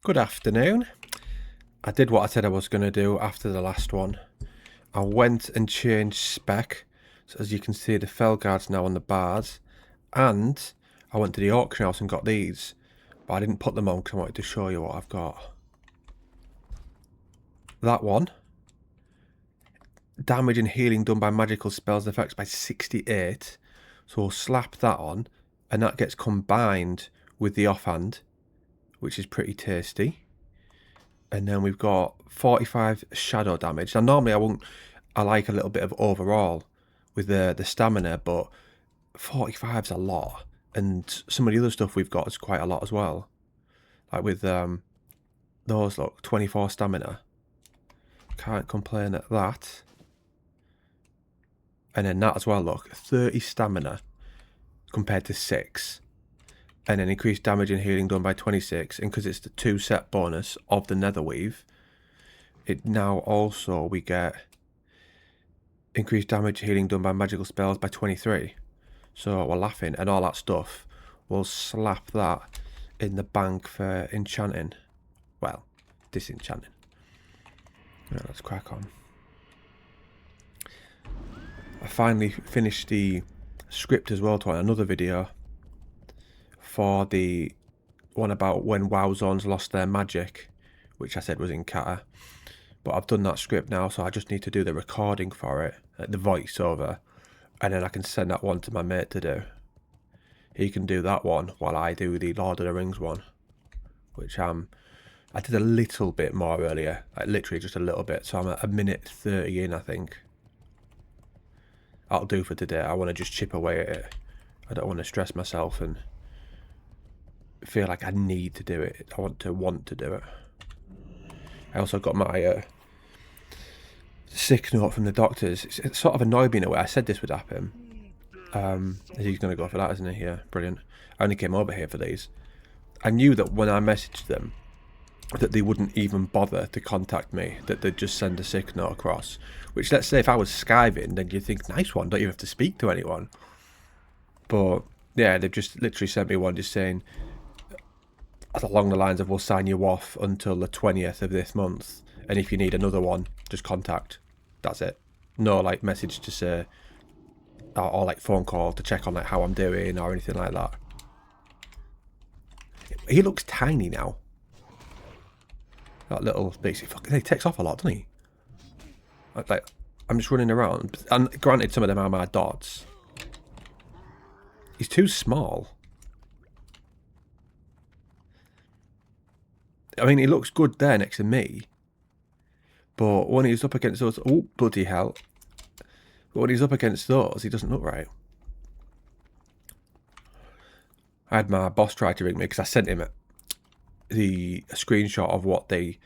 Good afternoon. I did what I said I was going to do after the last one. I went and changed spec. So as you can see, the Felguard's now on the bars. And I went to the auction house and got these. But I didn't put them on because I wanted to show you what I've got. That one. Damage and healing done by magical spells and effects by 68. So we'll slap that on. And that gets combined with the offhand, which is pretty tasty. And then we've got 45 shadow damage. Now normally I like a little bit of overall with the stamina, but 45's a lot. And some of the other stuff we've got is quite a lot as well. Like with those, look, 24 stamina. Can't complain at that. And then that as well, look, 30 stamina compared to 6. And then increased damage and healing done by 26. And because it's the 2 set bonus of the Netherweave, it now also we get increased damage healing done by magical spells by 23. So we're laughing, and all that stuff. We'll slap that in the bank for enchanting. Well, disenchanting. Right, let's crack on. I finally finished the script as well to another video for the one about when WoW zones lost their magic, which I said was in Kata. But I've done that script now, so I just need to do the recording for it, the voiceover, and then I can send that one to my mate to do. He can do that one while I do the Lord of the Rings one, which I did a little bit more earlier, like literally just a little bit, so I'm at 1:30 in, I think. That'll do for today. I want to just chip away at it. I don't want to stress myself and feel like I need to do it. I want to do it. I also got my sick note from the doctors. It sort of annoyed me in a way. I said this would happen. He's going to go for that, isn't he? Yeah, brilliant. I only came over here for these. I knew that when I messaged them that they wouldn't even bother to contact me, that they'd just send a sick note across. Which, let's say if I was skiving, then you'd think, nice one, don't you have to speak to anyone. But yeah, they've just literally sent me one just saying along the lines of, we'll sign you off until the 20th of this month, and if you need another one, just contact. That's it. No like message to say, or like phone call to check on like how I'm doing or anything like that. He looks tiny now. That little basic fucking, he takes off a lot, doesn't he? Like I'm just running around, and granted some of them are my dots. He's too small. I mean, he looks good there next to me. But when he's up against those... Oh, bloody hell. But when he's up against those, he doesn't look right. I had my boss try to ring me because I sent him a screenshot of what the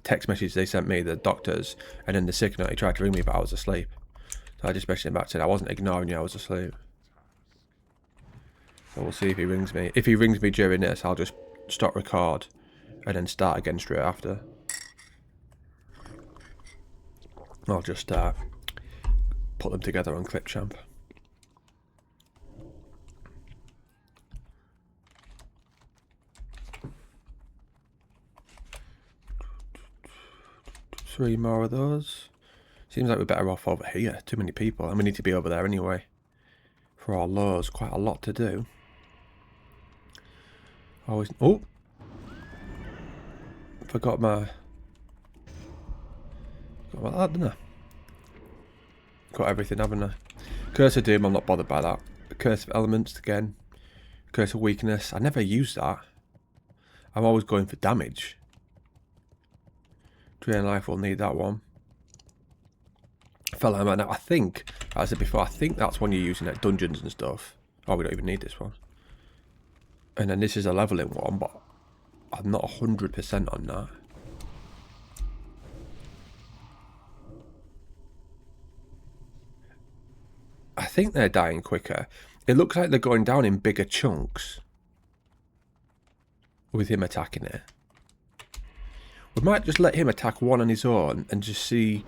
text message they sent me, the doctors, and then the sick note. He tried to ring me, but I was asleep. So I just messaged him back and said, I wasn't ignoring you, I was asleep. So we'll see if he rings me. If he rings me during this, I'll just stop record and then start again straight after. I'll just put them together on Clipchamp. Three more of those. Seems like we're better off over here. Too many people, and we need to be over there anyway. For all those, quite a lot to do. Always. Oh, forgot my. Got that, didn't I? Got everything, haven't I? Curse of Doom, I'm not bothered by that. Curse of Elements again. Curse of Weakness. I never use that. I'm always going for damage. Drain Life will need that one. Fellow Man. Now I think, as I said before, I think that's when you're using at dungeons and stuff. Oh, we don't even need this one. And then this is a leveling one, but I'm not 100% on that. I think they're dying quicker. It looks like they're going down in bigger chunks with him attacking it. We might just let him attack one on his own and just see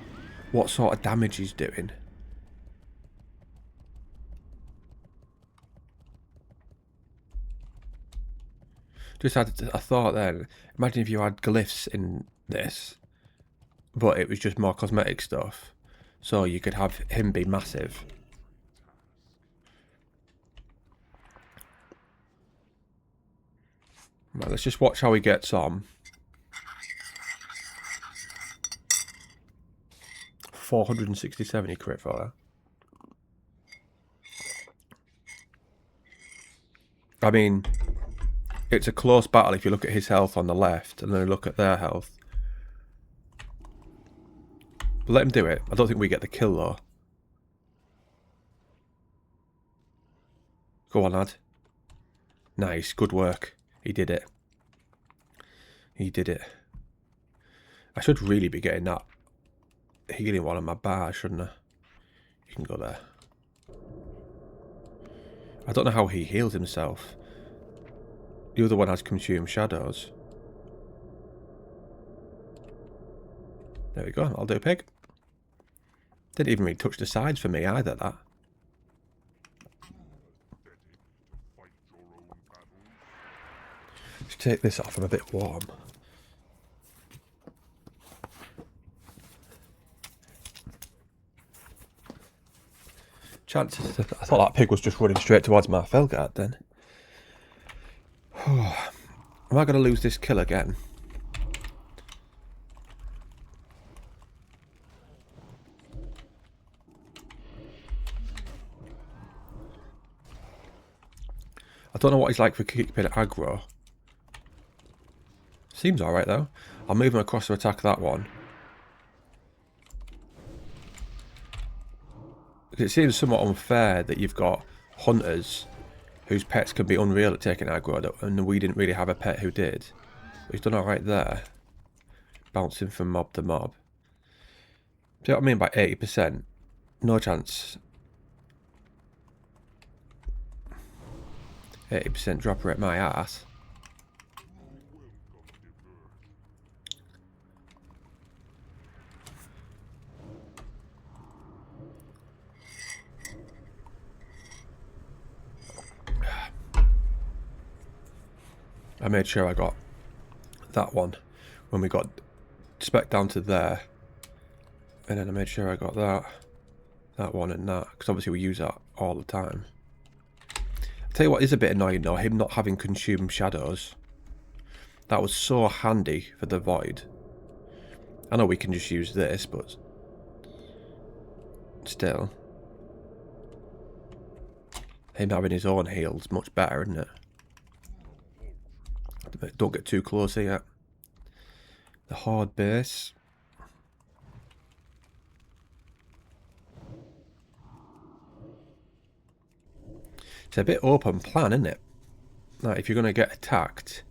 what sort of damage he's doing. Just had a thought then. Imagine if you had glyphs in this, but it was just more cosmetic stuff. So you could have him be massive. Right, let's just watch how he gets on. 467 he crit for that. I mean, it's a close battle if you look at his health on the left and then look at their health. But let him do it. I don't think we get the kill though. Go on, lad. Nice, good work. He did it. He did it. I should really be getting that healing one on my bar, shouldn't I? You can go there. I don't know how he heals himself. The other one has consumed shadows. There we go, I'll do a pig. Didn't even really touch the sides for me either, that. Let's take this off, I'm a bit warm. Chances, I thought that pig was just running straight towards my Felguard then. Am I going to lose this kill again? I don't know what he's like for keeping aggro. Seems alright though. I'll move him across to attack that one. It seems somewhat unfair that you've got hunters whose pets can be unreal at taking aggro, and we didn't really have a pet who did. But he's done alright there. Bouncing from mob to mob. See what I mean by 80%? No chance. 80% drop rate my ass. I made sure I got that one when we got spec down to there, and then I made sure I got that one and that, because obviously we use that all the time. I'll tell you what is a bit annoying though, him not having consumed shadows. That was so handy for the void. I know we can just use this, but still, him having his own heal's much better, isn't it? Don't get too close here. The hard base. It's a bit open plan, isn't it? Like if you're going to get attacked,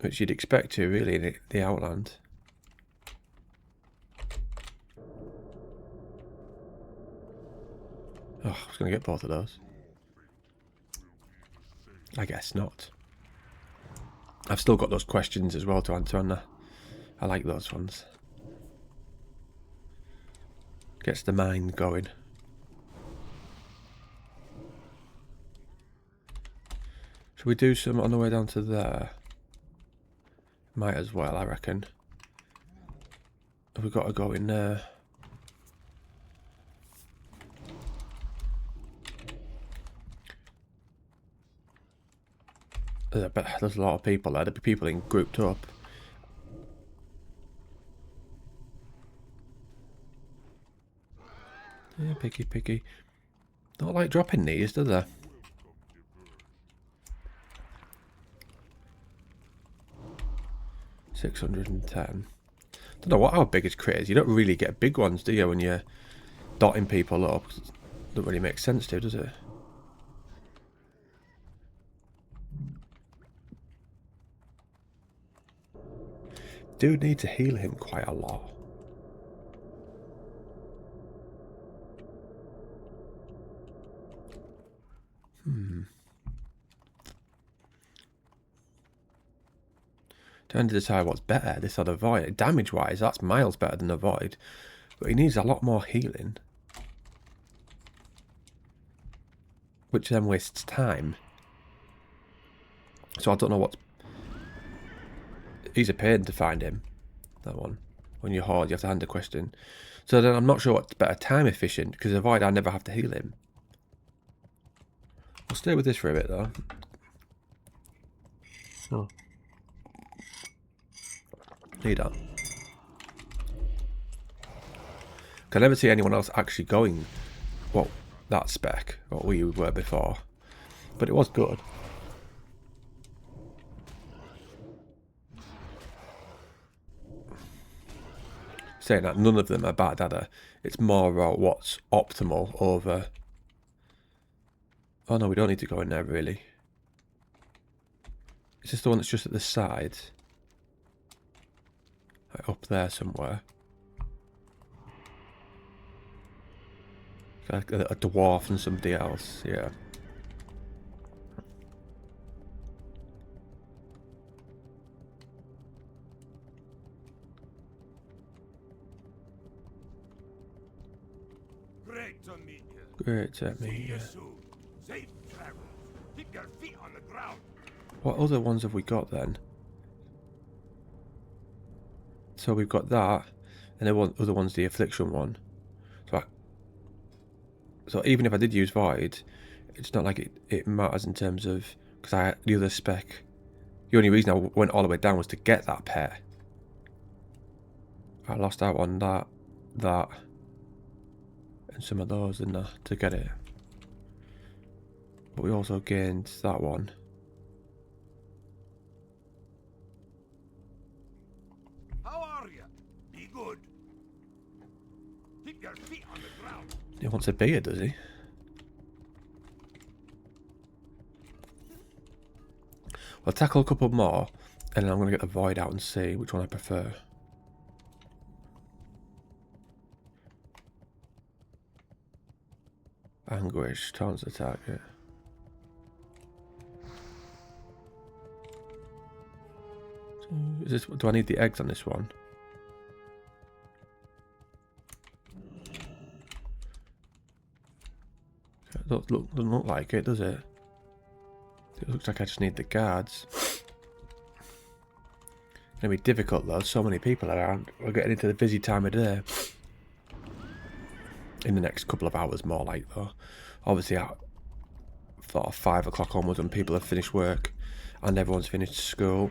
which you'd expect to really in the Outland. Oh, I was going to get both of those. I guess not. I've still got those questions as well to answer, and I like those ones. Gets the mind going. Should we do some on the way down to there? Might as well, I reckon. We've got to go in there. There's a lot of people there. There'll be people in grouped up. Yeah, picky. Don't like dropping these, do they? $610. Don't know what our biggest crit is. You don't really get big ones, do you, when you're dotting people up? It doesn't really make sense to, does it? Do need to heal him quite a lot. Trying to decide what's better, this or the void. Damage wise, that's miles better than the void, but he needs a lot more healing. which then wastes time. So I don't know what. He's a pain to find him. That one. When you're hard, you have to hand a question. So then I'm not sure what's better, time efficient, because the Void I never have to heal him. I'll stay with this for a bit though. Oh. Need that. I never see anyone else actually going that spec, what we were before. But it was good. Saying that, none of them are bad, are they? It's more about what's optimal over... Oh no, we don't need to go in there really. Is this the one that's just at the side? Like up there somewhere. Like a dwarf and somebody else, yeah. Great to meet you. Great to meet you. Safe travel. Keep your feet on the ground. What other ones have we got then? So we've got that, and the other one's the Affliction one. So even if I did use Void, it's not like it matters in terms of... Because the other spec... The only reason I went all the way down was to get that pair. I lost out on that, and some of those to get it. But we also gained that one. How are you? Be good. Keep your feet on the ground. He wants a beer, does he? I'll tackle a couple more, and then I'm going to get the Void out and see which one I prefer. Anguish, taunts the target. Do I need the eggs on this one? Doesn't look like it, does it? It looks like I just need the guards. It's gonna be difficult though, so many people around. We're getting into the busy time of day. In the next couple of hours more like though. Obviously at sort of 5 o'clock onwards when people have finished work and everyone's finished school.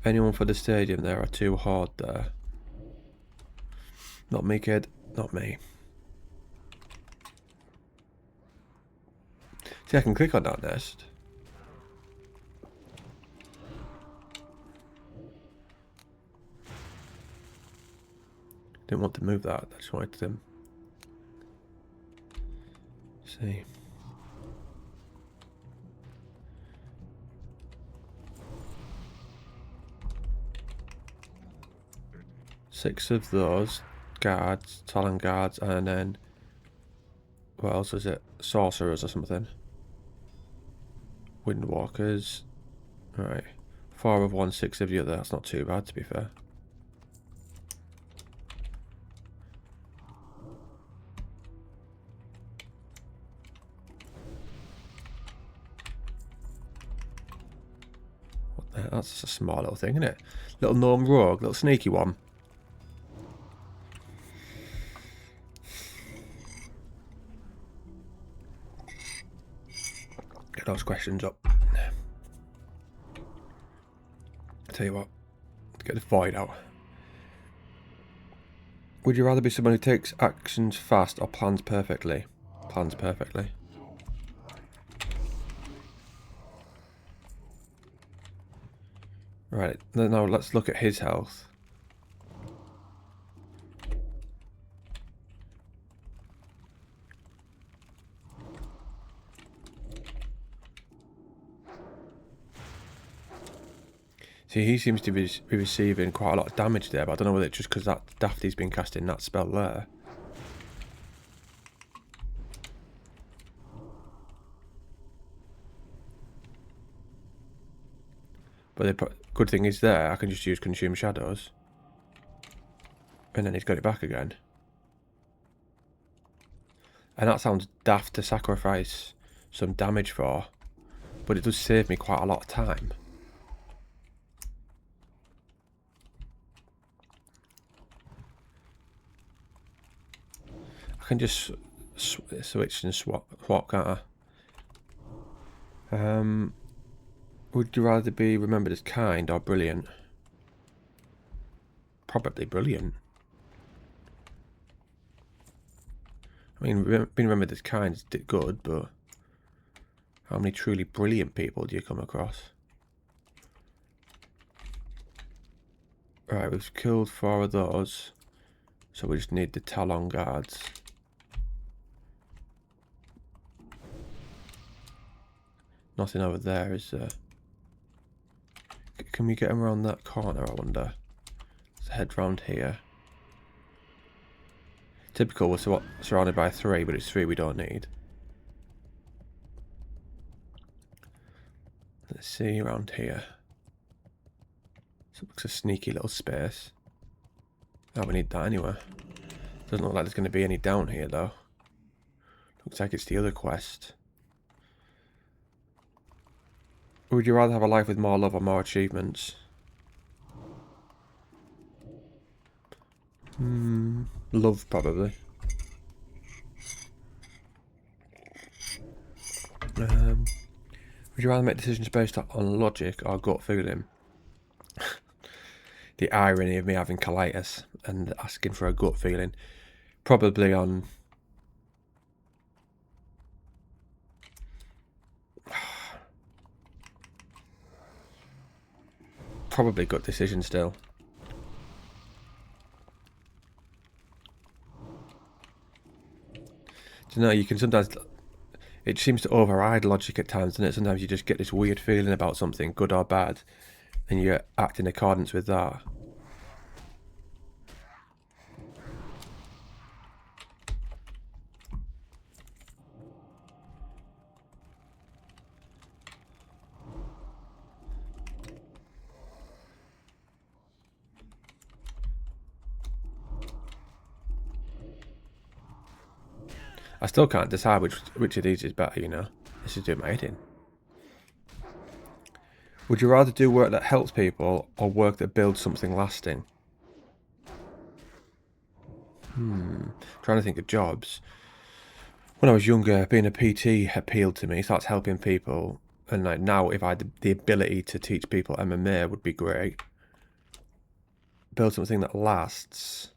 Anyone for the stadium? There are 2 horde there. Not me, kid. Not me. See, I can click on that nest. Didn't want to move that. I just wanted to see. Six of those guards, Talon guards, and then what else is it? Sorcerers or something. Windwalkers. Right. 4 of one, 6 of the other. That's not too bad, to be fair. What the hell? That's a small little thing, isn't it? Little gnome rogue, little sneaky one. Get those questions up. Tell you what, get the Void out. Would you rather be someone who takes actions fast or plans perfectly? Plans perfectly. Right, now let's look at his health. See, he seems to be receiving quite a lot of damage there, but I don't know whether it's just because that Dafty's been casting that spell there. But the good thing is there, I can just use Consume Shadows. And then he's got it back again. And that sounds daft to sacrifice some damage for, but it does save me quite a lot of time. I can just switch and swap, can't I? Would you rather be remembered as kind or brilliant? Probably brilliant. I mean, being remembered as kind is good, but how many truly brilliant people do you come across? Right, we've killed 4 of those, so we just need the Talon guards. Nothing over there, is there? Can we get him around that corner, I wonder? Let's head round here. Typical, we're surrounded by 3, but it's 3 we don't need. Let's see around here. So it looks a sneaky little space. Oh, we need that anyway. Doesn't look like there's going to be any down here, though. Looks like it's the other quest. Would you rather have a life with more love or more achievements? Love, probably. Would you rather make decisions based on logic or gut feeling? The irony of me having colitis and asking for a gut feeling. Probably on... Probably gut decision still. Do you know, you can sometimes... It seems to override logic at times, doesn't it? Sometimes you just get this weird feeling about something, good or bad, and you act in accordance with that. I still can't decide which of these is better, you know. This is doing my head in. Would you rather do work that helps people or work that builds something lasting? Trying to think of jobs. When I was younger, being a PT appealed to me. So that's helping people. And like now, if I had the ability to teach people MMA, would be great. Build something that lasts.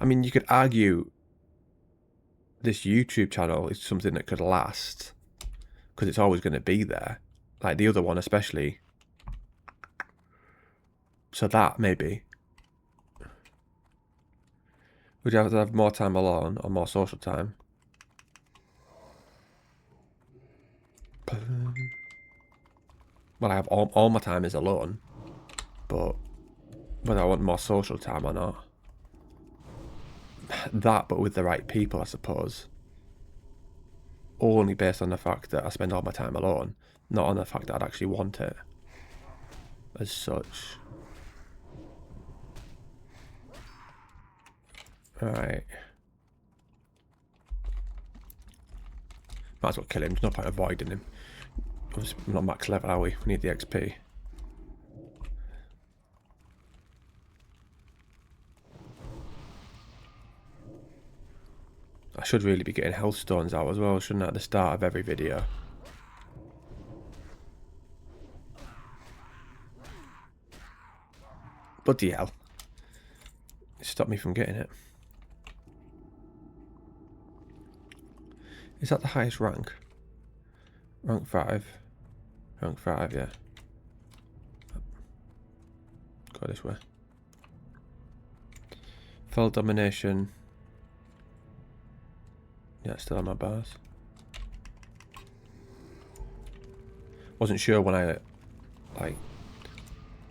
I mean, you could argue this YouTube channel is something that could last because it's always going to be there. Like the other one especially. So that, maybe. Would you have to have more time alone or more social time? Well, I have all my time is alone. But whether I want more social time or not. That, but with the right people, I suppose. Only based on the fact that I spend all my time alone. Not on the fact that I'd actually want it. As such. Alright. Might as well kill him. There's no point avoiding him. We're not max level, are we? We need the XP. I should really be getting health stones out as well, shouldn't I, at the start of every video? Bloody hell. It stopped me from getting it. Is that the highest rank? Rank 5. Rank 5, yeah. Go this way. Full domination. Yeah, still on my bars. Wasn't sure when I, like,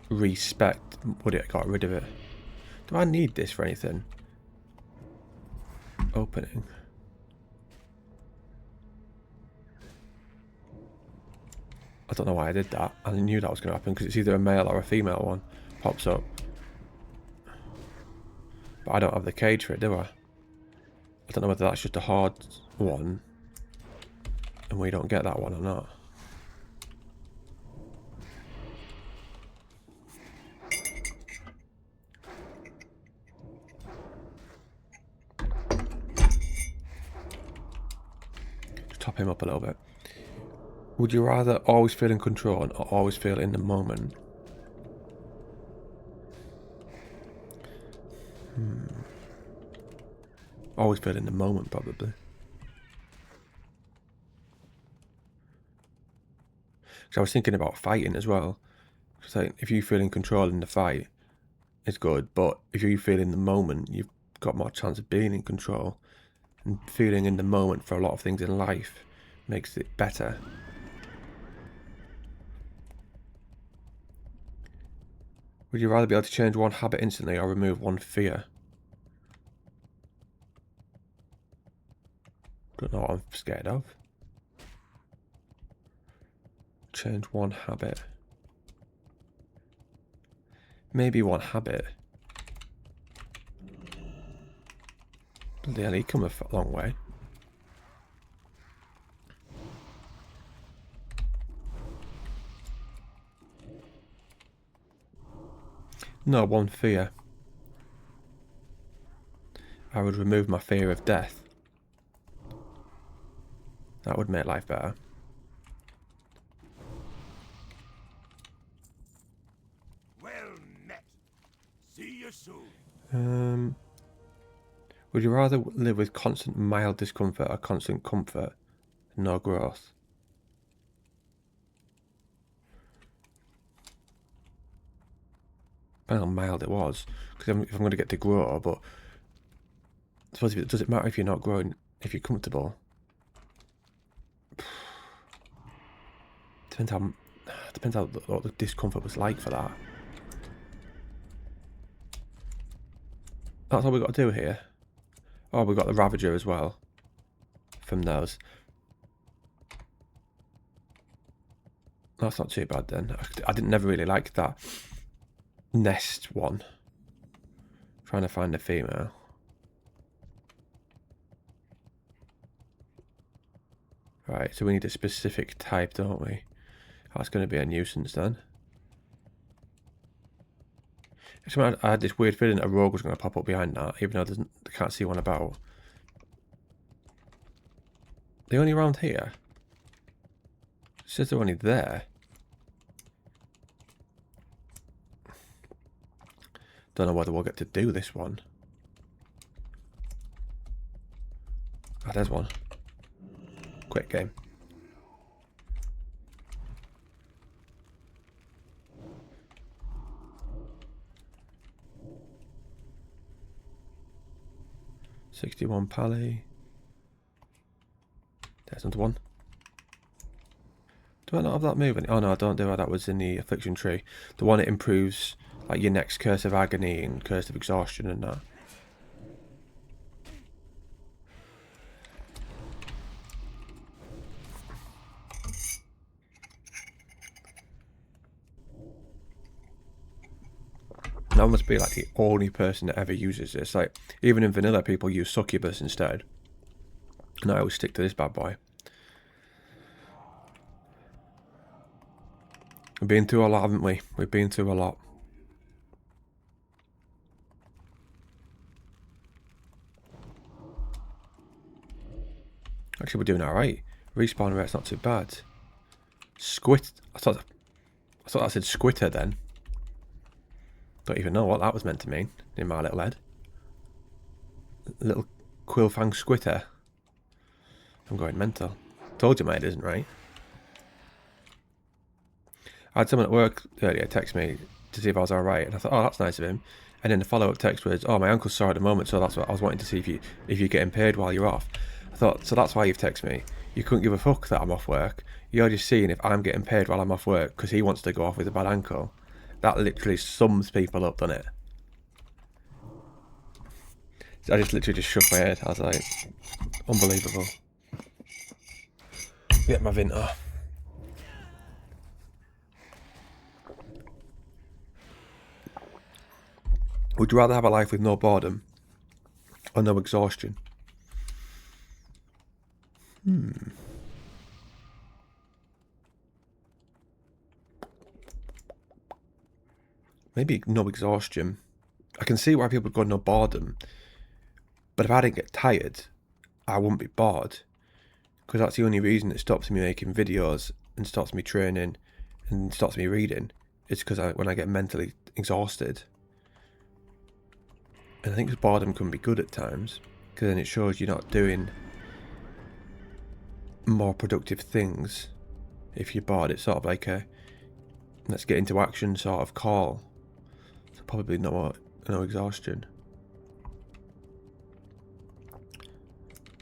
respec would it got rid of it. Do I need this for anything? Opening. I don't know why I did that. I knew that was going to happen because it's either a male or a female one pops up. But I don't have the cage for it, do I? I don't know whether that's just a hard one and we don't get that one or not. Just top him up a little bit. Would you rather always feel in control or always feel in the moment? Always feel in the moment, probably. Because I was thinking about fighting as well. Because like, if you feel in control in the fight, it's good. But if you feel in the moment, you've got more chance of being in control. And feeling in the moment for a lot of things in life makes it better. Would you rather be able to change one habit instantly or remove one fear? Don't know what I'm scared of. Change one habit. Maybe one habit. Bloody hell, he come a long way. No, one fear. I would remove my fear of death. That would make life better. Well met. See you soon. Would you rather live with constant mild discomfort or constant comfort and no growth? I don't know how mild it was, because if I'm going to get to grow, but I suppose does it matter if you're not growing, if you're comfortable? Depends how what the discomfort was like for that. That's all we've got to do here. Oh, we've got the Ravager as well from those. That's not too bad then. I didn't never really like that nest one. Trying to find a female. Right, so we need a specific type, don't we? That's going to be a nuisance then. Actually, I had this weird feeling a rogue was going to pop up behind that, even though I can't see one about. They're only around here. It says they're only there. Don't know whether we'll get to do this one. Ah, there's one. Quick game. $61 pally. There's another one. Do I not have that moving? Oh no, I don't do it. That was in the affliction tree. The one that improves like your next curse of agony and curse of exhaustion and that. That must be like the only person that ever uses this. Like even in vanilla, people use succubus instead, and I always stick to this bad boy. We've been through a lot, haven't we? We've been through a lot. Actually, we're doing alright. Respawn rate's not too bad. Squit. I thought I said squitter then. Don't even know what that was meant to mean in my little head. Little quillfang squitter. I'm going mental. Told you mate, isn't right? I had someone at work earlier text me to see if I was alright, and I thought, oh, that's nice of him. And then the follow-up text was, oh, my uncle's sore at the moment, so that's what I was wanting to see if you're getting paid while you're off. I thought, so that's why you've texted me. You couldn't give a fuck that I'm off work. You're just seeing if I'm getting paid while I'm off work because he wants to go off with a bad ankle. That literally sums people up, doesn't it? I just literally shook my head. I was like, unbelievable. Get my Vinto. Would you rather have a life with no boredom or no exhaustion? maybe no exhaustion. I can see why people go no boredom. But if I didn't get tired, I wouldn't be bored. Because that's the only reason it stops me making videos and stops me training and stops me reading. It's because when I get mentally exhausted. And I think boredom can be good at times. Because then it shows you're not doing more productive things. If you're bored, it's sort of like a let's get into action sort of call. So probably no exhaustion.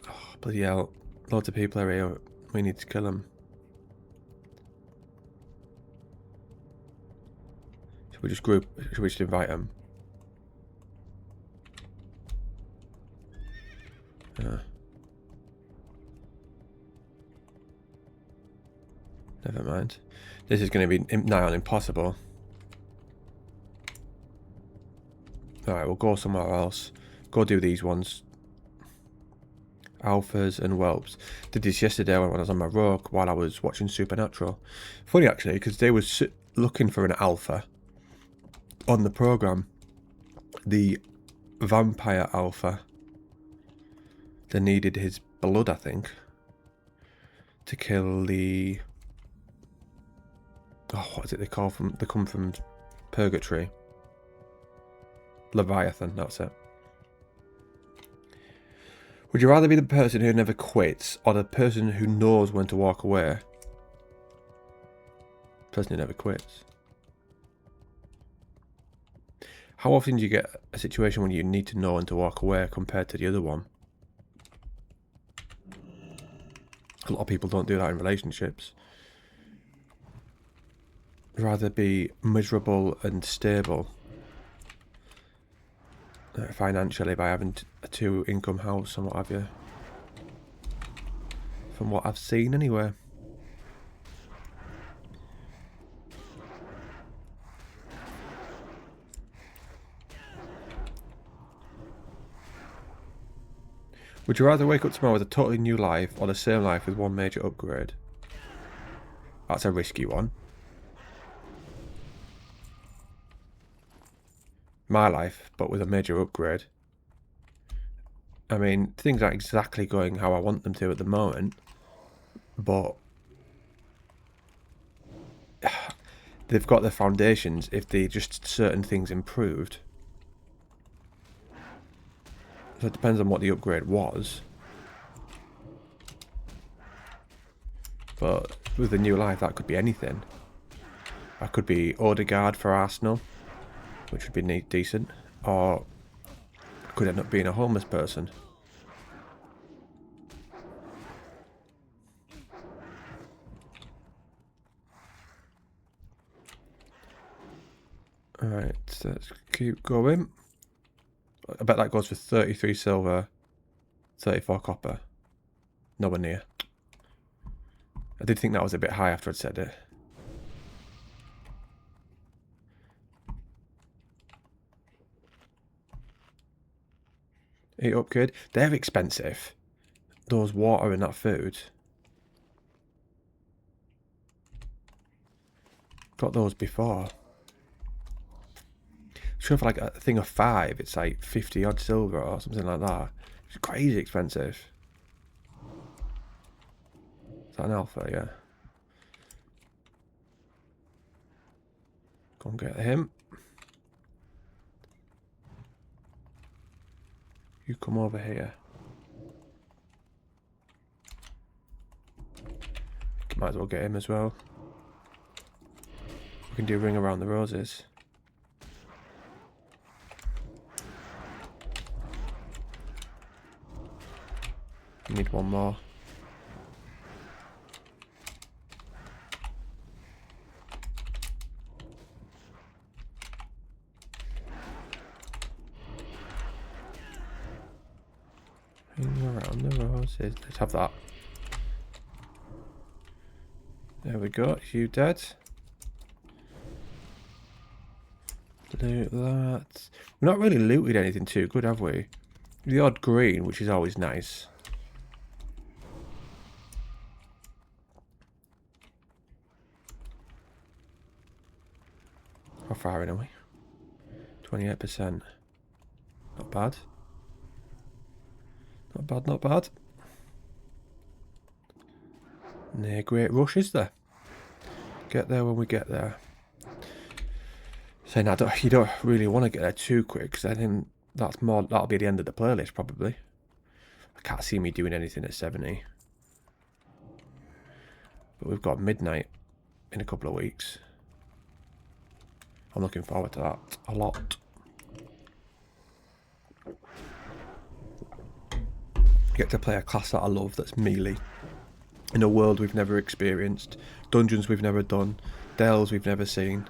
Oh, bloody hell. Loads of people are here. We need to kill them. Should we just invite them? Never mind. This is going to be nigh on impossible. Alright, we'll go somewhere else. Go do these ones. Alphas and whelps. Did this yesterday when I was on my rogue while I was watching Supernatural. Funny actually, because they were looking for an alpha on the program. The vampire alpha. They needed his blood, I think, to kill the... Oh, what is it they call from? They come from Purgatory. Leviathan, that's it. Would you rather be the person who never quits or the person who knows when to walk away? Person who never quits. How often do you get a situation when you need to know when to walk away compared to the other one? A lot of people don't do that in relationships. Rather be miserable and stable financially by having a 2-income house and what have you. From what I've seen anyway. Would you rather wake up tomorrow with a totally new life or the same life with one major upgrade? That's a risky one. My life, but with a major upgrade. I mean, things aren't exactly going how I want them to at the moment, but they've got the foundations if they just certain things improved. So it depends on what the upgrade was. But with the new life, that could be anything. That could be Odegaard for Arsenal, which would be decent, or could end up being a homeless person. Alright, so let's keep going. I bet that goes for 33 silver, 34 copper. Nowhere near. I did think that was a bit high after I'd said it. Eat up, kid. They're expensive. Those water and that food. Got those before. Sure, for like a thing of 5, it's like 50 odd silver or something like that. It's crazy expensive. Is that an alpha? Yeah. Go and get him. You come over here. Might as well get him as well. We can do ring around the roses. Need one more. Ring around the roses. Let's have that. There we go. You dead? Loot that. We've not really looted anything too good, have we? The odd green, which is always nice. How far in are we? 28%. Not bad. Not bad, not bad. No great rush, is there? Get there when we get there. Saying you don't really want to get there too quick, because I think that'll be the end of the playlist probably. I can't see me doing anything at 70. But we've got midnight in a couple of weeks. I'm looking forward to that a lot. Get to play a class that I love, that's melee. In a world we've never experienced. Dungeons we've never done. Dells we've never seen.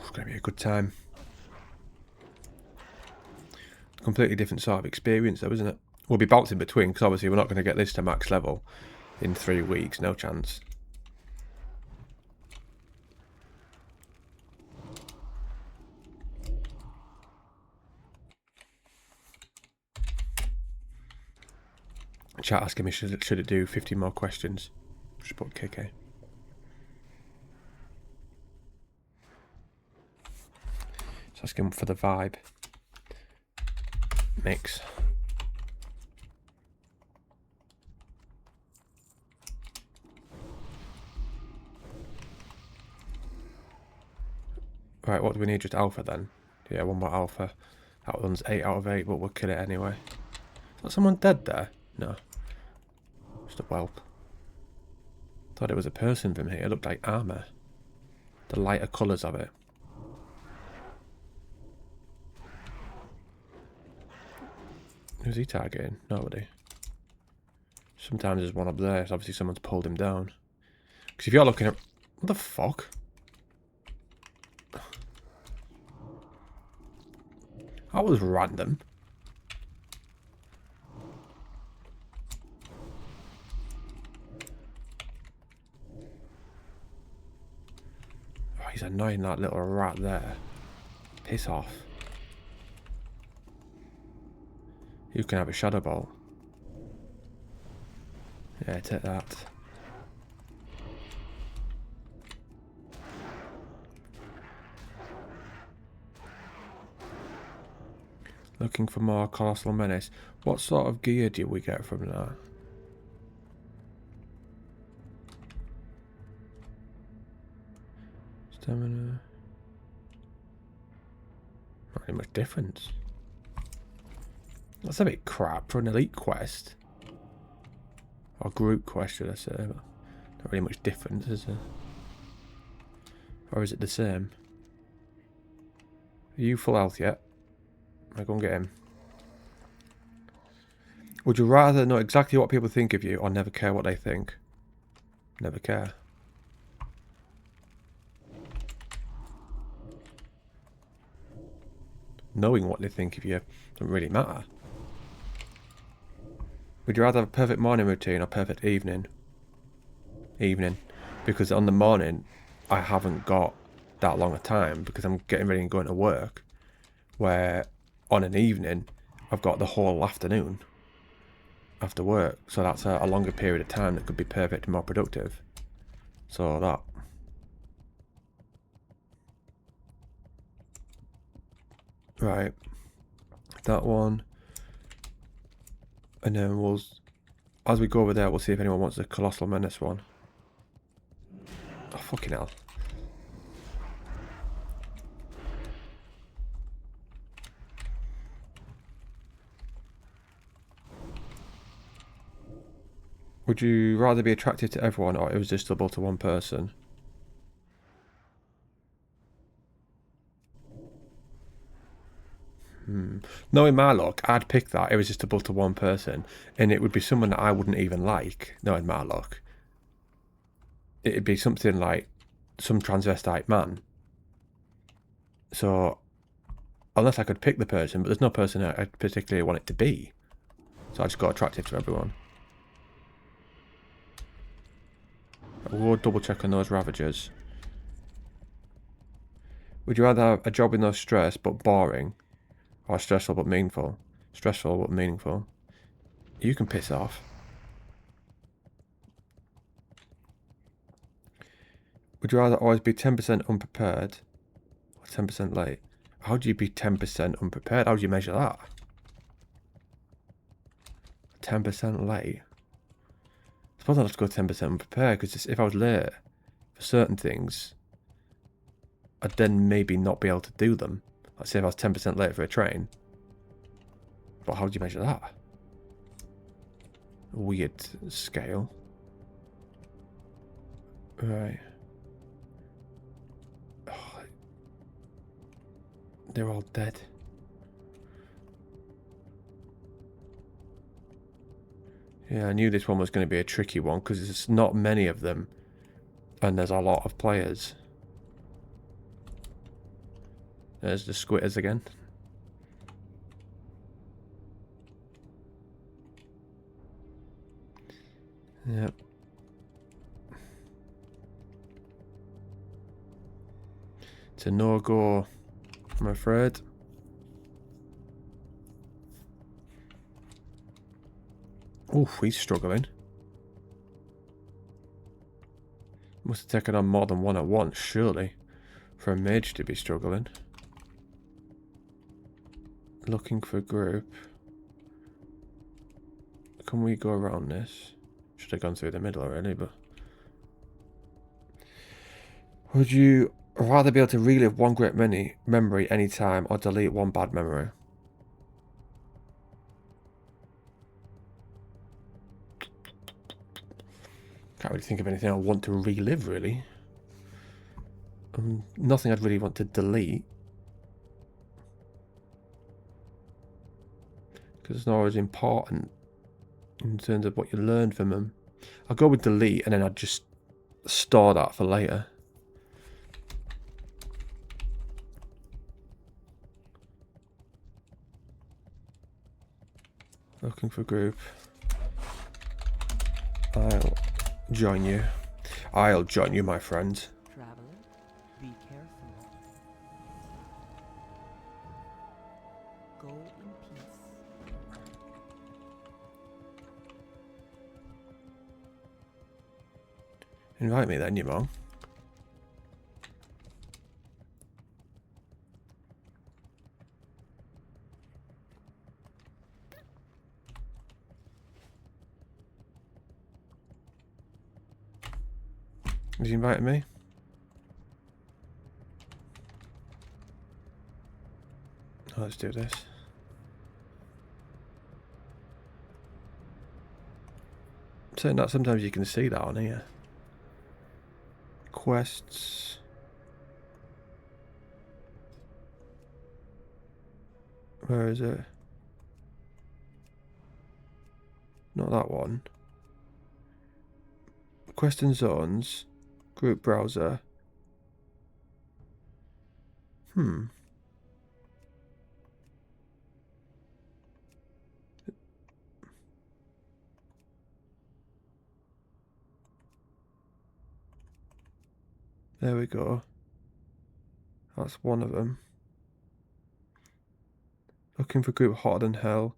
It's going to be a good time. Completely different sort of experience though, isn't it? We'll be bouncing between, because obviously we're not going to get this to max level in 3 weeks. No chance. Chat asking me should it do 50 more questions. Just put KK. Just asking for the vibe mix. Right, what do we need? Just alpha then? Yeah, one more alpha. Outland's 8 out of 8, but we'll kill it anyway. Is that someone dead there? No. Just a whelp. Thought it was a person from here. It looked like armour. The lighter colours of it. Who's he targeting? Nobody. Sometimes there's one up there, so obviously someone's pulled him down. Because if you're looking at... What the fuck? That was random. Oh, he's annoying, that little rat there. Piss off. You can have a shadow bolt. Yeah, take that. Looking for more Colossal Menace. What sort of gear do we get from that? Stamina. Not really much difference. That's a bit crap for an elite quest. Or group quest, should I say. But not really much difference, is there? Or is it the same? Are you full health yet? I'll go and get him. Would you rather know exactly what people think of you or never care what they think? Never care. Knowing what they think of you doesn't really matter. Would you rather have a perfect morning routine or perfect evening? Evening. Because on the morning, I haven't got that long a time because I'm getting ready and going to work. Where on an evening, I've got the whole afternoon after work. So that's a longer period of time that could be perfect and more productive. So that. Right. That one. And then we'll, as we go over there, we'll see if anyone wants the Colossal Menace one. Oh, fucking hell. Would you rather be attracted to everyone or irresistible to one person? Knowing my luck, I'd pick that, irresistible to one person, and it would be someone that I wouldn't even like, knowing my luck. It'd be something like some transvestite man. So, unless I could pick the person, but there's no person I particularly want it to be. So I just got attracted to everyone. We'll double check on those Ravagers. Would you rather have a job with no stress but boring? Or stressful but meaningful? Stressful but meaningful. You can piss off. Would you rather always be 10% unprepared or 10% late? How do you be 10% unprepared? How do you measure that? 10% late? I suppose I'll have to go 10% unprepared, because if I was late for certain things, I'd then maybe not be able to do them. Let's say if I was 10% late for a train. But how do you measure that? Weird scale. Right. Oh, they're all dead. Yeah, I knew this one was going to be a tricky one because there's not many of them and there's a lot of players. There's the squitters again. Yep. It's a no-go, I'm afraid. Oof, he's struggling. Must have taken on more than one at once, surely, for a mage to be struggling. Looking for a group. Can we go around this? Should have gone through the middle already, but... Would you rather be able to relive one great memory anytime or delete one bad memory? Can't really think of anything I want to relive, really. Nothing I'd really want to delete. Because it's not always important in terms of what you learn from them. I'll go with delete and then I'd just store that for later. Looking for group. I'll join you. I'll join you, my friend. Traveler, be careful. Go in peace. Invite me then, you mong. Has he invited me? Oh, let's do this. Saying that sometimes you can see that on here. Quests. Where is it? Not that one. Quest and zones. Group browser. There we go. That's one of them. Looking for group hotter than hell.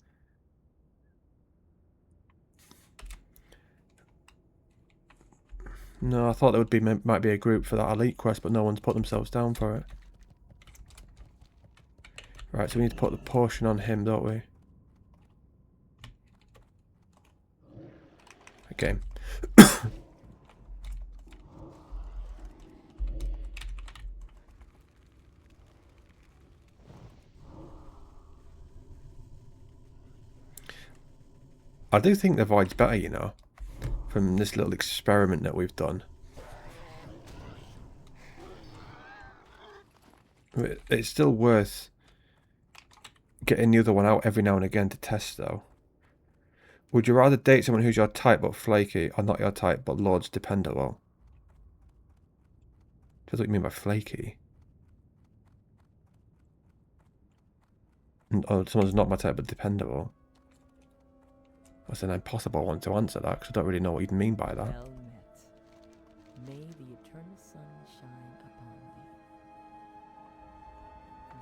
No, I thought there would be might be a group for that elite quest, but no one's put themselves down for it. Right, so we need to put the potion on him, don't we? Okay. I do think the void's better, you know, from this little experiment that we've done. It's still worth getting the other one out every now and again to test, though. Would you rather date someone who's your type but flaky, or not your type but loads dependable? That's what you mean by flaky. Oh, someone's not my type but dependable. That's an impossible one to answer that, because I don't really know what you'd mean by that. Well met. May the eternal sun shine upon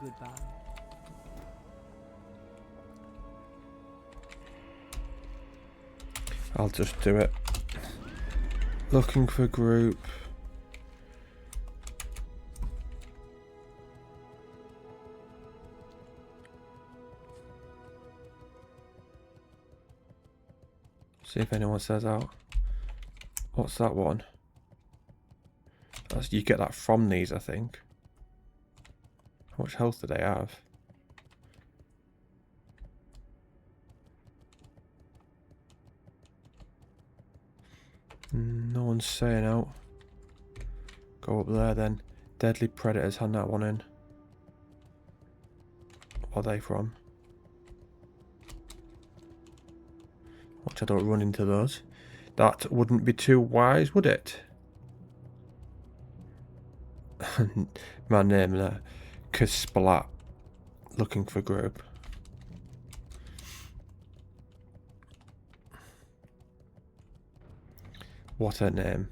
thee. Goodbye. I'll just do it. Looking for group. See if anyone says out. What's that one? That's, you get that from these, I think. How much health do they have? No one's saying out. Go up there then. Deadly Predators, hand that one in. What are they from? Watch I don't run into those. That wouldn't be too wise, would it? My name there. Kasplat. Looking for group. What a name.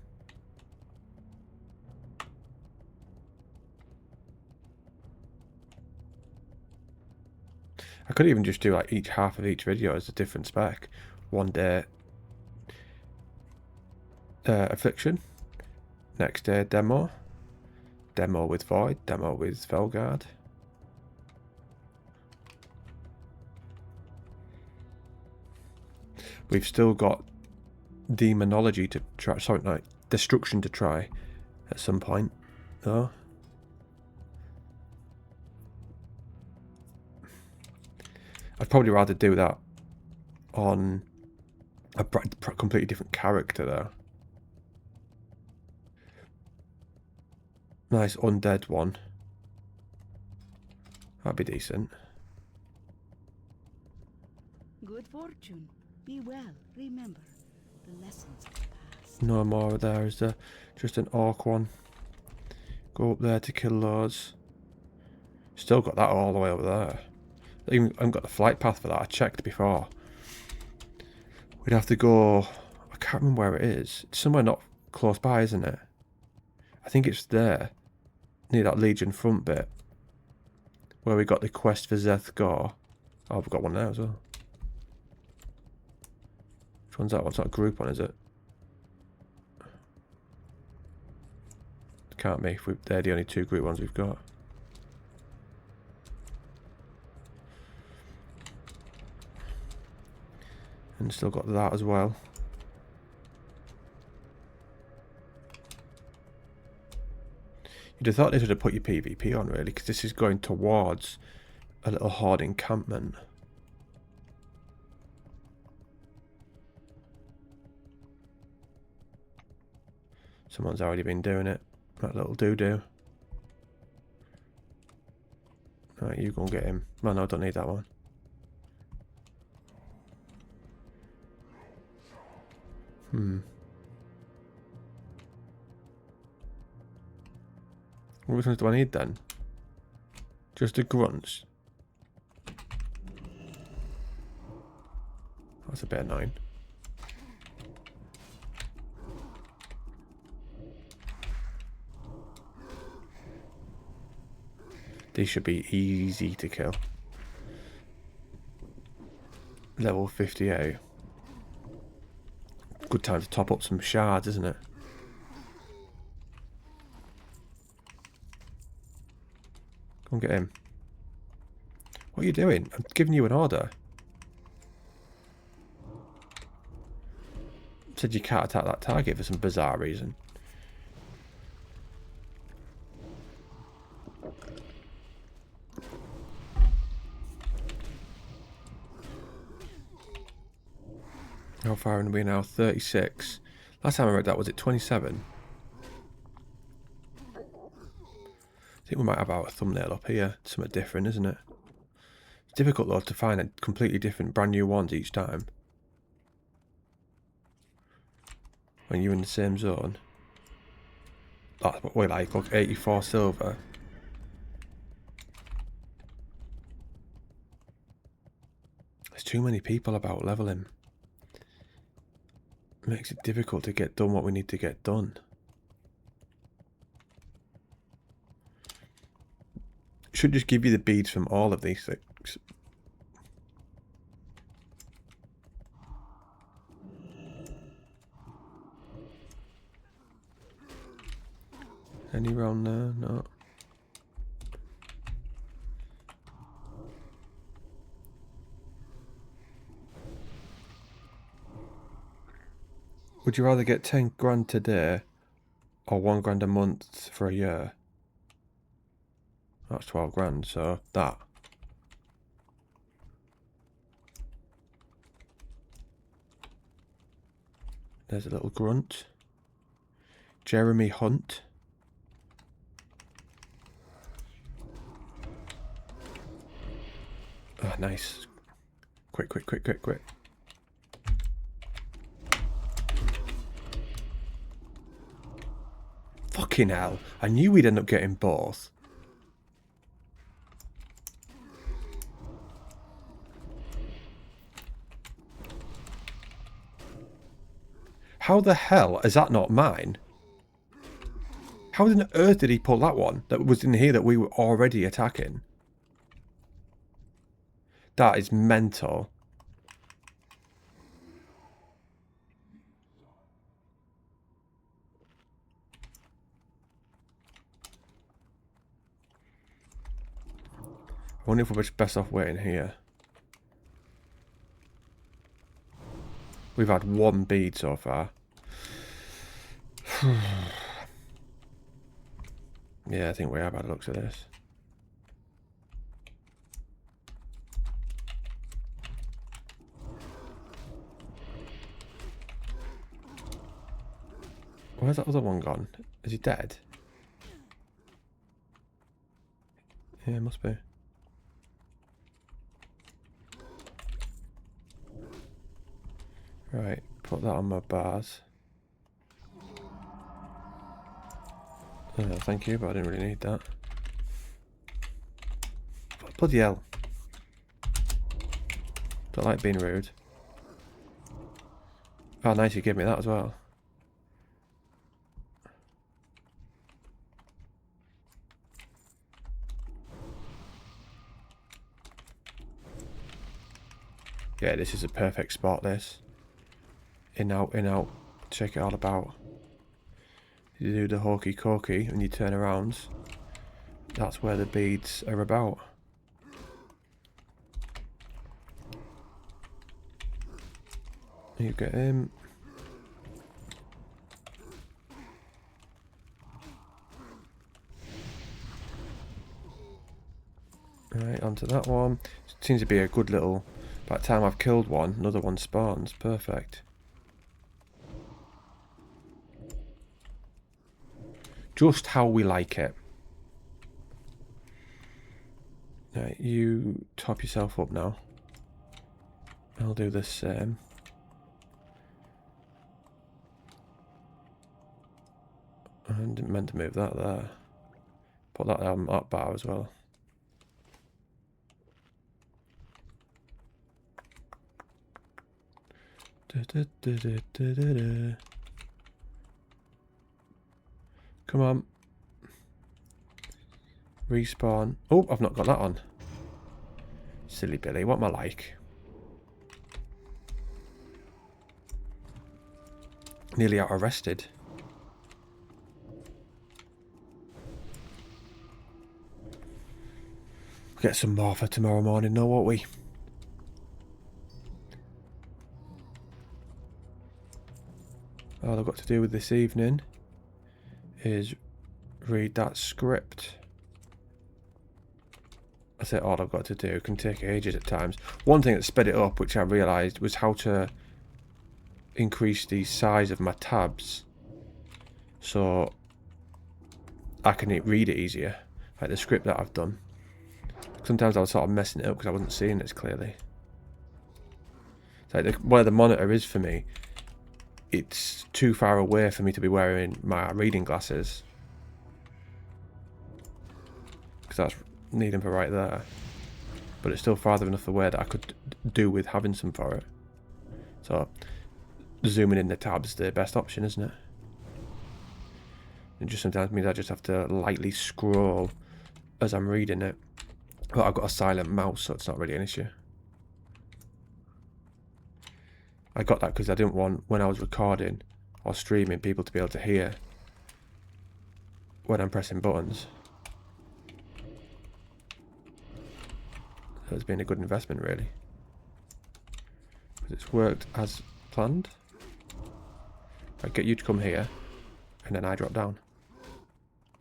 I could even just do like each half of each video as a different spec. One day Affliction. Next day demo. Demo with Void. Demo with Felguard. We've still got Demonology to try. Sorry, no, Destruction to try at some point, though. I'd probably rather do that on a completely different character, though. Nice undead one. That'd be decent. Good fortune. Be well. Remember the lessons of the past. No more there, is there? Just an orc one. Go up there to kill those. Still got that all the way over there. I haven't got the flight path for that. I checked before. We'd have to go... I can't remember where it is. It's somewhere not close by, isn't it? I think it's there. Near that Legion front bit. Where we got the quest for Zeth Gore. Oh, we've got one there as well. Which one's that one? It's not a group one, is it? Can't be. If they're the only two group ones we've got. And still got that as well. You'd have thought this would have put your PvP on, really, because this is going towards a little horde encampment. Someone's already been doing it. That little doo-doo. Right, you go and get him. Oh, no, I don't need that one. Which ones do I need then? Just the grunts. That's a bit annoying. These should be easy to kill. Level 58. Good time to top up some shards, isn't it? Go and get him. What are you doing? I'm giving you an order. Said you can't attack that target for some bizarre reason. How far are we now? 36. Last time I read that, was it 27? I think we might have our thumbnail up here. It's something different, isn't it? It's difficult, though, to find a completely different, brand new ones each time. When you're in the same zone. That's what we like. Look, 84 silver. There's too many people about leveling. Makes it difficult to get done what we need to get done. Should just give you the beads from all of these things. Any round there? No. Would you rather get 10 grand today or 1 grand a month for a year? That's 12 grand, so that. There's a little grunt. Jeremy Hunt. Oh, nice. Quick, quick, quick, quick, quick. Fucking hell. I knew we'd end up getting both. How the hell is that not mine? How on earth did he pull that one that was in here that we were already attacking? That is mental. I wonder if we're best off waiting here. We've had 1 bead so far. Yeah, I think we have had looks at this. Where's that other one gone? Is he dead? Yeah, must be. Right, put that on my bars. Thank you, but I didn't really need that. Bloody hell. Don't like being rude. Oh, nice, you gave me that as well. Yeah, this is a perfect spot, this. In, out. Check it all about. You do the hokey cokey and you turn around. That's where the beads are about. You get him. Right, onto that one. Seems to be a good little... By the time I've killed one, another one spawns. Perfect. Just how we like it. Right, you top yourself up now. I'll do the same. I didn't meant to move that there. Put that on that bar as well. Come on. Respawn. Oh, I've not got that on. Silly Billy, what am I like? Nearly out arrested. We'll get some more for tomorrow morning, no, won't we? All I've got to do with this evening is read that script. That's it, all I've got to do. It can take ages at times. One thing that sped it up, which I realised, was how to increase the size of my tabs so I can read it easier. Like the script that I've done. Sometimes I was sort of messing it up because I wasn't seeing it as clearly. It's like where the monitor is for me, it's too far away for me to be wearing my reading glasses. Because that's needing for right there. But it's still farther enough away that I could do with having some for it. So, zooming in the tabs is the best option, isn't it? It just sometimes means I just have to lightly scroll as I'm reading it. But I've got a silent mouse, so it's not really an issue. I got that because I didn't want, when I was recording or streaming, people to be able to hear when I'm pressing buttons. So it's been a good investment, really. Because it's worked as planned. I get you to come here, and then I drop down.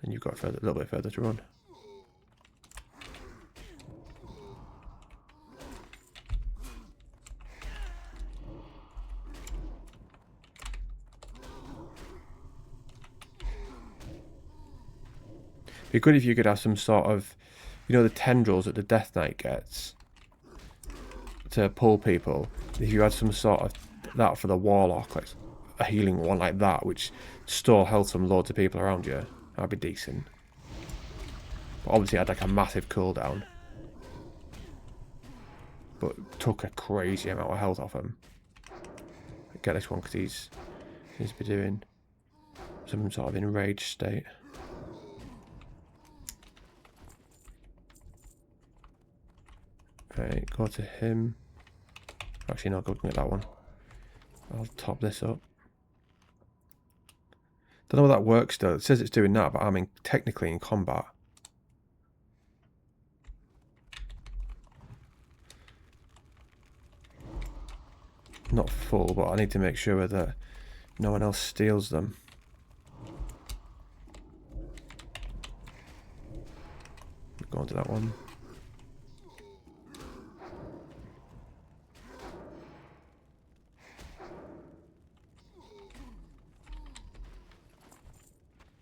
Then you've got a little bit further to run. It'd be good if you could have some sort of, you know, the tendrils that the Death Knight gets to pull people. If you had some sort of that for the Warlock, like a healing one like that, which still held some loads of people around you, that'd be decent. But obviously, I had like a massive cooldown, but took a crazy amount of health off him. Get this one because he seems to be doing some sort of enraged state. Right, go to him. Actually, no, go get that one. I'll top this up. Don't know how that works though. It says it's doing that, but I'm technically in combat. Not full, but I need to make sure that no one else steals them. Go on to that one.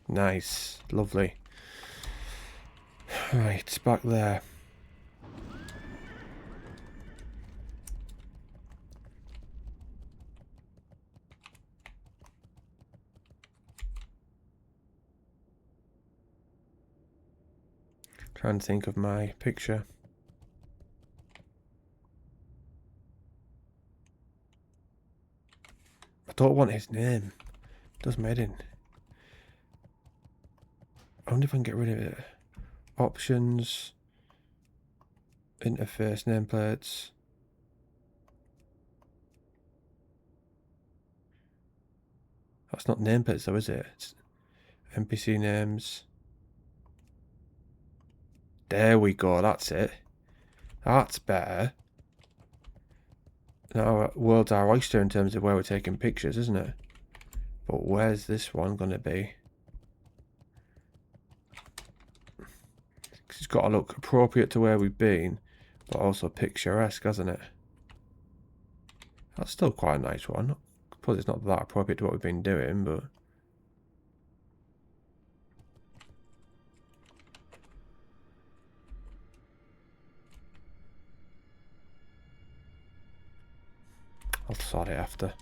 Nice, lovely. Right, it's back there. Trying to think of my picture. I don't want his name. It does me in. I wonder if I can get rid of it. Options. Interface nameplates. That's not nameplates though, is it? It's NPC names. There we go, that's it. That's better. Now, world's our oyster in terms of where we're taking pictures, isn't it? But where's this one going to be? Because it's got to look appropriate to where we've been, but also picturesque, hasn't it? That's still quite a nice one. I suppose it's not that appropriate to what we've been doing, but... I'll sort it after.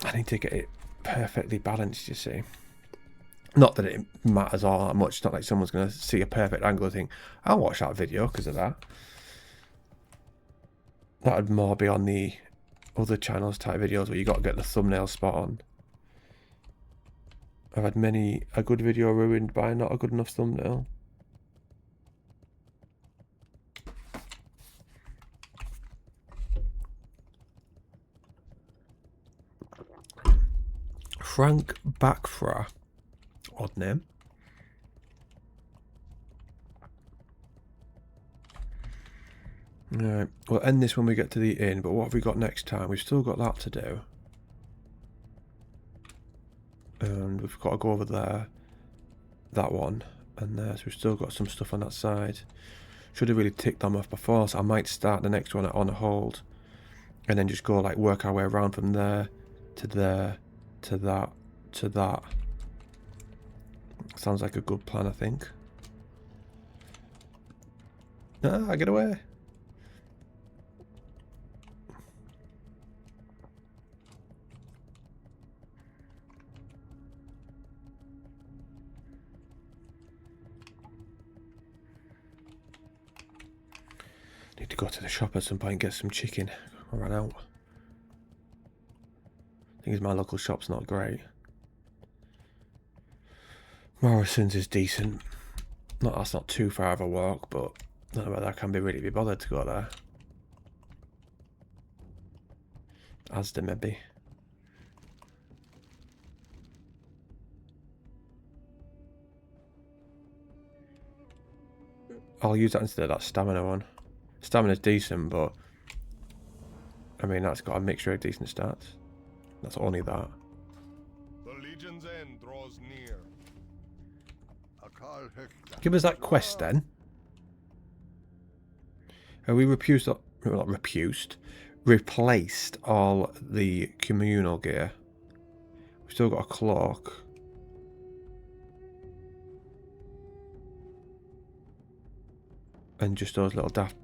I need to get it perfectly balanced, you see. Not that it matters all that much. It's not like someone's going to see a perfect angle and think, I'll watch that video because of that. That would more be on the other channels type videos where you got to get the thumbnail spot on. I've had a good video ruined by not a good enough thumbnail. Frank Backfra. Odd name. Alright, we'll end this when we get to the inn, but what have we got next time? We've still got that to do. And we've got to go over there. That one. And there, so we've still got some stuff on that side. Should have really ticked them off before, so I might start the next one on a hold. And then just go like work our way around from there to there. To that, to that. Sounds like a good plan, I think. Ah, get away. Need to go to the shop at some point and get some chicken. I ran out. Thing is, my local shop's not great. Morrison's is decent. That's not too far of a walk, but I don't know whether I can really be bothered to go there. Asda maybe. I'll use that instead of that stamina one. Stamina's decent, but I mean that's got a mixture of decent stats. That's only that. The Legion's end draws near. Give us that quest then. We replaced all the communal gear. We've still got a cloak. And just those little daft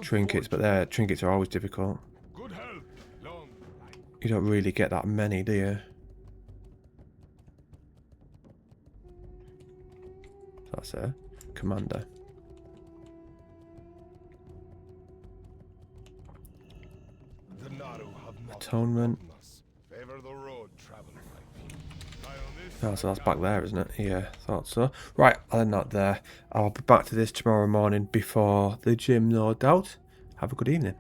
trinkets, but their trinkets are always difficult. Good health. Long life. You don't really get that many, do you? That's a commander. The Naru have not Atonement. forgotten us. Favor the road traveled by feet. Oh, so that's back there, isn't it? Yeah, thought so. Right, I'll end that there. I'll be back to this tomorrow morning before the gym, no doubt. Have a good evening.